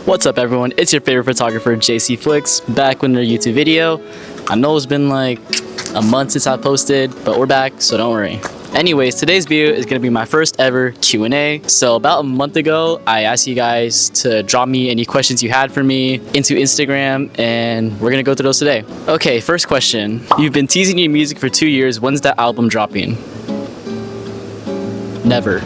What's up everyone, it's your favorite photographer JC Flicks, back with another YouTube video. I know it's been like a month since I posted, but we're back, so don't worry. Anyways, today's video is going to be my first ever Q&A. So about a month ago, I asked you guys to drop me any questions you had for me into Instagram, and we're going to go through those today. Okay, first question. You've been teasing your music for 2 years. When's that album dropping? Never.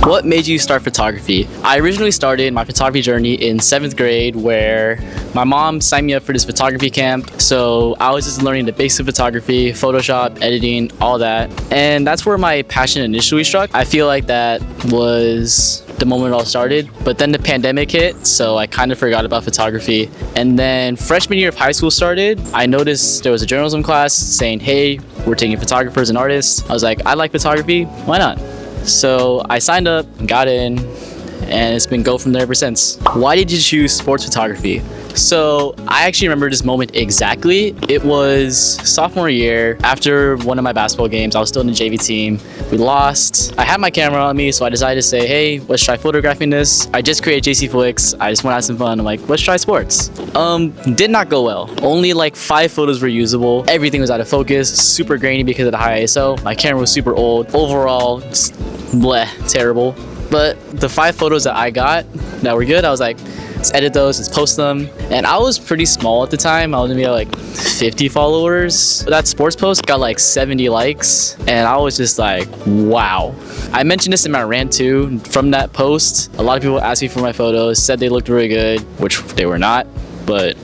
What made you start photography? I originally started my photography journey in 7th grade, where my mom signed me up for this photography camp. So I was just learning the basics of photography, Photoshop, editing, all that. And that's where my passion initially struck. I feel like that was the moment it all started, but then the pandemic hit, so I kind of forgot about photography. And then freshman year of high school started, I noticed there was a journalism class saying, hey, we're taking photographers and artists. I was like, I like photography, why not? So I signed up, got in, and it's been go from there ever since. Why did you choose sports photography? So I actually remember this moment exactly. It was sophomore year, after one of my basketball games. I was still in the JV team. We lost. I had my camera on me, so I decided to say, hey, let's try photographing this. I just created JC Flicks. I just want to have some fun. I'm like, let's try sports. Did not go well. Only like 5 photos were usable. Everything was out of focus, super grainy because of the high ISO. My camera was super old. Overall, just bleh, terrible. But the 5 photos that I got that were good, I was like, let's edit those, let's post them. And I was pretty small at the time. I was maybe like 50 followers. That sports post got like 70 likes. And I was just like, wow. I mentioned this in my rant too. From that post, a lot of people asked me for my photos, said they looked really good, which they were not, but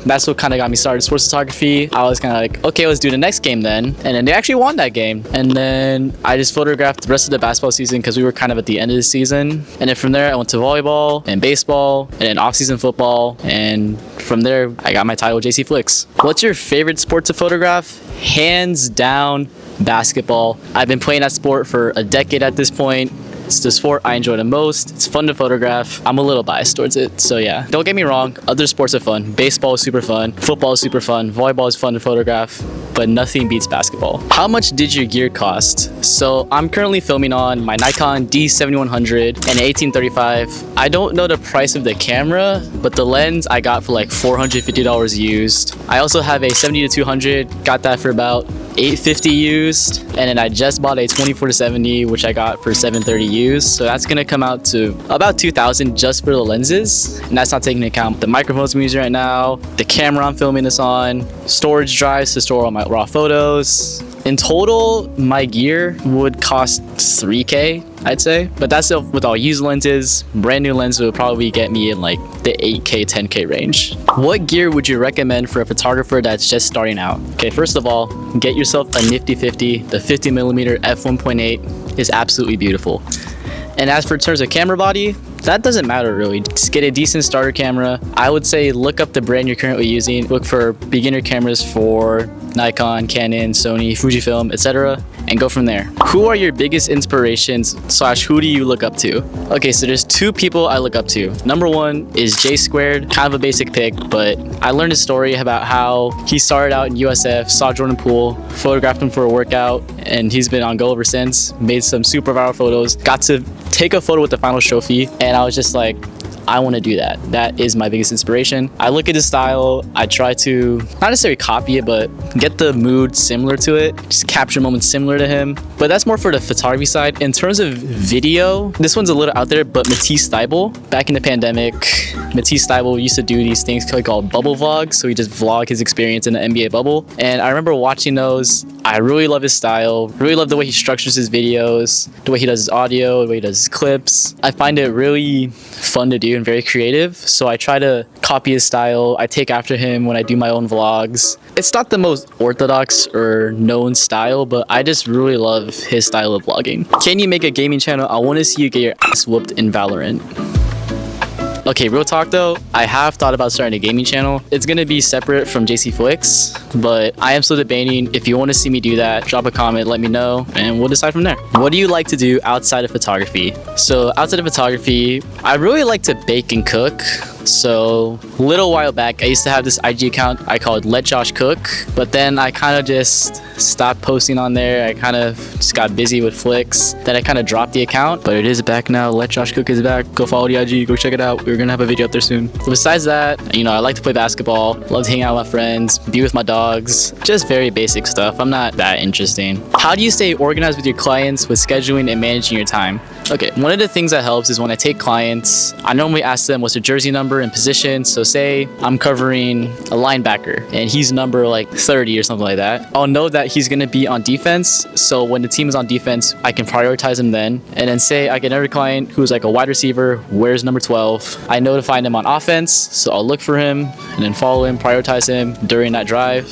that's what kind of got me started sports photography. I was kind of like, okay, let's do the next game then. And then they actually won that game. And then I just photographed the rest of the basketball season because we were kind of at the end of the season. And then from there, I went to volleyball and baseball and then off-season football. And from there, I got my title, JC Flicks. What's your favorite sport to photograph? Hands down, basketball. I've been playing that sport for a decade at this point. It's the sport I enjoy the most. It's fun to photograph. I'm a little biased towards it, so yeah. Don't get me wrong, other sports are fun. Baseball is super fun. Football is super fun. Volleyball is fun to photograph, but nothing beats basketball. How much did your gear cost? So I'm currently filming on my Nikon D7100 and 1835. I don't know the price of the camera, but the lens I got for like $450 used. I also have a 70-200, got that for about $850 used, and then I just bought a 24-70, which I got for $730 used. So that's gonna come out to about $2,000 just for the lenses, and that's not taking into account the microphones I'm using right now, the camera I'm filming this on, storage drives to store all my raw photos. In total, my gear would cost $3K, I'd say, but that's with all used lenses. Brand new lenses would probably get me in like the $8K, $10K range. What gear would you recommend for a photographer that's just starting out? Okay, first of all, get yourself a Nifty 50. The 50mm f1.8 is absolutely beautiful. And as for terms of camera body, that doesn't matter really. Just get a decent starter camera. I would say look up the brand you're currently using. Look for beginner cameras for Nikon, Canon, Sony, Fujifilm, etc. and go from there. Who are your biggest inspirations / who do you look up to? Okay, so there's 2 people I look up to. Number 1 is J Squared, kind of a basic pick, but I learned a story about how he started out in USF, saw Jordan Poole, photographed him for a workout, and he's been on go ever since, made some super viral photos, got to take a photo with the finals trophy, and I was just like, I want to do that. That is my biggest inspiration. I look at his style, I try to not necessarily copy it, but get the mood similar to it, just capture moments similar to him. But that's more for the photography side. In terms of video, this one's a little out there, but Matisse Thybulle, back in the pandemic, Matisse Thybulle used to do these things called bubble vlogs. So he just vlog his experience in the NBA bubble. And I remember watching those. I really love his style, really love the way he structures his videos, the way he does his audio, the way he does his clips. I find it really fun to do and very creative, so I try to copy his style. I take after him when I do my own vlogs. It's not the most orthodox or known style, but I just really love his style of vlogging. Can you make a gaming channel? I want to see you get your ass whooped in Valorant. Okay, real talk though, I have thought about starting a gaming channel. It's gonna be separate from JC Flicks, but I am still debating. If you want to see me do that, drop a comment, let me know, and we'll decide from there. What do you like to do outside of photography? So outside of photography, I really like to bake and cook. So a little while back, I used to have this IG account I called Let Josh Cook, but then I kind of just stopped posting on there. I kind of just got busy with flicks. Then I kind of dropped the account, but it is back now. Let Josh Cook is back. Go follow the IG, go check it out. We're gonna have a video up there soon. But besides that, you know, I like to play basketball, love to hang out with my friends, be with my dogs, just very basic stuff. I'm not that interesting. How do you stay organized with your clients with scheduling and managing your time? Okay, one of the things that helps is when I take clients, I normally ask them what's their jersey number and position. So say I'm covering a linebacker and he's number like 30 or something like that. I'll know that he's gonna be on defense. So when the team is on defense, I can prioritize him then. And then say I get another client who's like a wide receiver, wears number 12. I know to find him on offense, so I'll look for him and then follow him, prioritize him during that drive.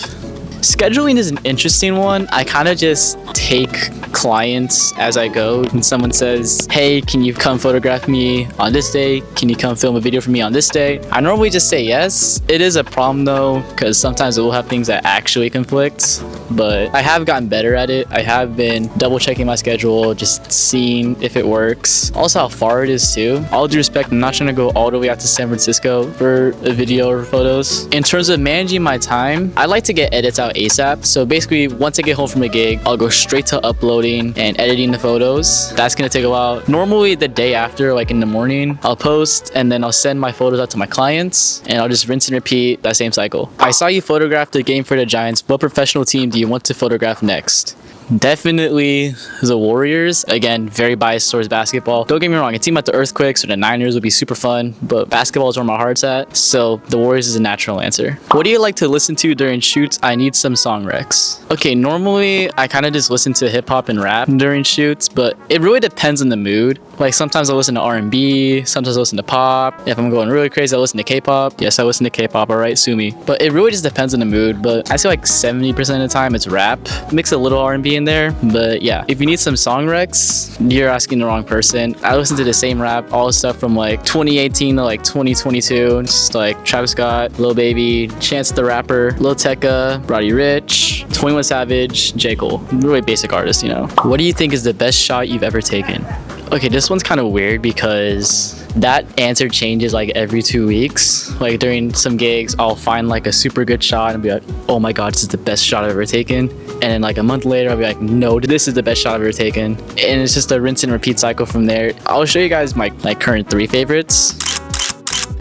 Scheduling is an interesting one. I kind of just take clients as I go. When someone says, hey, can you come photograph me on this day? Can you come film a video for me on this day? I normally just say yes. It is a problem though, because sometimes it will have things that actually conflict, but I have gotten better at it. I have been double checking my schedule, just seeing if it works. Also how far it is too. All due respect, I'm not trying to go all the way out to San Francisco for a video or photos. In terms of managing my time, I like to get edits out ASAP. So basically once I get home from a gig, I'll go straight to uploading and editing the photos. That's gonna take a while. Normally the day after, like in the morning, I'll post and then I'll send my photos out to my clients and I'll just rinse and repeat that same cycle. I saw you photograph the game for the Giants. What professional team do you want to photograph next? Definitely the Warriors. Again, very biased towards basketball. Don't get me wrong, a team like the Earthquakes or the Niners would be super fun, but basketball is where my heart's at, so the Warriors is a natural answer. What do you like to listen to during shoots? I need some song recs. Okay, normally I kind of just listen to hip hop and rap during shoots, but it really depends on the mood. Like sometimes I listen to R&B, sometimes I listen to pop. If I'm going really crazy, I listen to K-pop. Yes, I listen to K-pop, alright, sue me. But it really just depends on the mood, but I say like 70% of the time it's rap. Mix a little R&B in there, but yeah, if you need some song recs, you're asking the wrong person. I listen to the same rap, all the stuff from like 2018 to like 2022, just like Travis Scott, Lil Baby, Chance the Rapper, Lil Tecca, Roddy Ricch, 21 Savage, J. Cole. Really basic artists, you know. What do you think is the best shot you've ever taken? Okay, this one's kind of weird because that answer changes like every 2 weeks. Like during some gigs, I'll find like a super good shot and be like, oh my God, this is the best shot I've ever taken. And then like a month later, I'll be like, no, this is the best shot I've ever taken. And it's just a rinse and repeat cycle from there. I'll show you guys my current 3 favorites,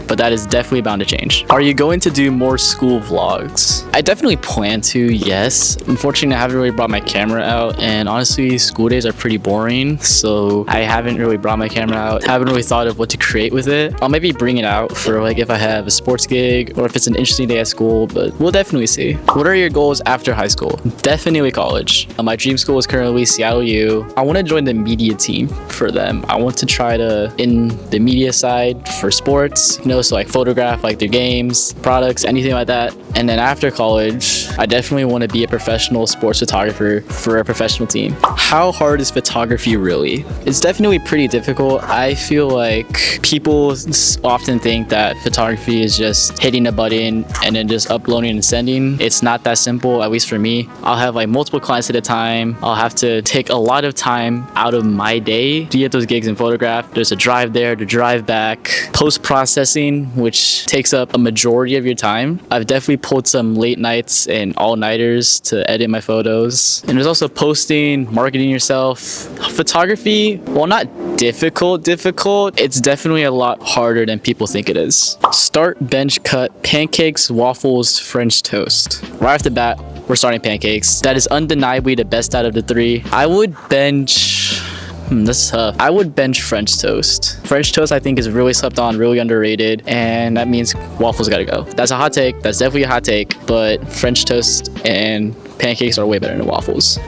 but that is definitely bound to change. Are you going to do more school vlogs? I definitely plan to, yes. Unfortunately, I haven't really brought my camera out, and honestly, school days are pretty boring, so I haven't really brought my camera out. Haven't really thought of what to create with it. I'll maybe bring it out for like if I have a sports gig or if it's an interesting day at school, but we'll definitely see. What are your goals after high school? Definitely college. My dream school is currently Seattle U. I want to join the media team for them. I want to try to in the media side for sports, you know, so like photograph like their games, products, anything like that. And then after college, I definitely want to be a professional sports photographer for a professional team. How hard is photography really? It's definitely pretty difficult. I feel like people often think that photography is just hitting a button and then just uploading and sending. It's not that simple, at least for me. I'll have like multiple clients at a time. I'll have to take a lot of time out of my day to get those gigs and photograph. There's a drive there, to drive back, post-processing, which takes up a majority of your time. I've definitely pulled some late nights and all-nighters to edit my photos. And there's also posting, marketing yourself. Photography, while not difficult, it's definitely a lot harder than people think it is. Start, bench, cut, pancakes, waffles, French toast. Right off the bat, we're starting pancakes. That is undeniably the best out of the 3. I would bench... That's tough. I would bench French toast. French toast I think is really slept on, really underrated, and that means waffles gotta go. That's a hot take. That's definitely a hot take, but French toast and pancakes are way better than waffles.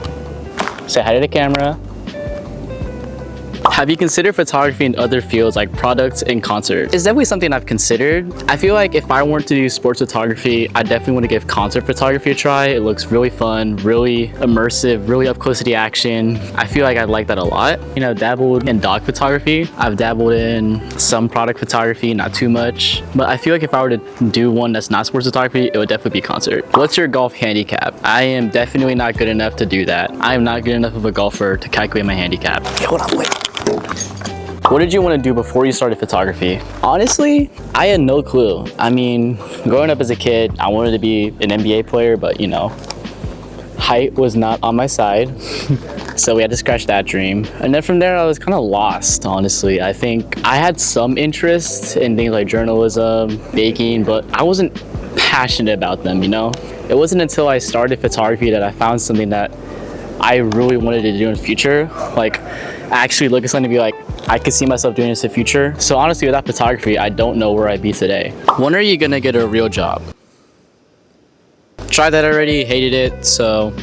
Say hi to the camera. Have you considered photography in other fields like products and concerts? It's definitely something I've considered. I feel like if I weren't to do sports photography, I definitely want to give concert photography a try. It looks really fun, really immersive, really up close to the action. I feel like I'd like that a lot. You know, dabbled in dog photography. I've dabbled in some product photography, not too much. But I feel like if I were to do one that's not sports photography, it would definitely be concert. What's your golf handicap? I am definitely not good enough to do that. I am not good enough of a golfer to calculate my handicap. Hey, hold on, wait. What did you want to do before you started photography? Honestly, I had no clue. I mean, growing up as a kid, I wanted to be an NBA player, but you know, height was not on my side. So we had to scratch that dream. And then from there, I was kind of lost, honestly. I think I had some interest in things like journalism, baking, but I wasn't passionate about them, you know? It wasn't until I started photography that I found something that I really wanted to do in the future. Like, actually look at something to be like, I could see myself doing this in the future. So honestly, without photography, I don't know where I'd be today. When are you gonna get a real job? Tried that already, hated it, so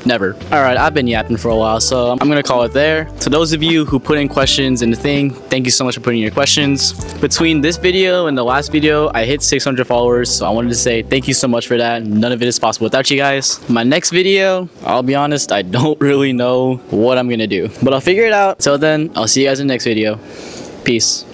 never. All right, I've been yapping for a while, so I'm gonna call it there. To those of you who put in questions in the thing, thank you so much for putting in your questions. Between this video and the last video, I hit 600 followers, so I wanted to say thank you so much for that. None of it is possible without you guys. My next video, I'll be honest, I don't really know what I'm gonna do, but I'll figure it out. Till then, I'll see you guys in the next video. Peace.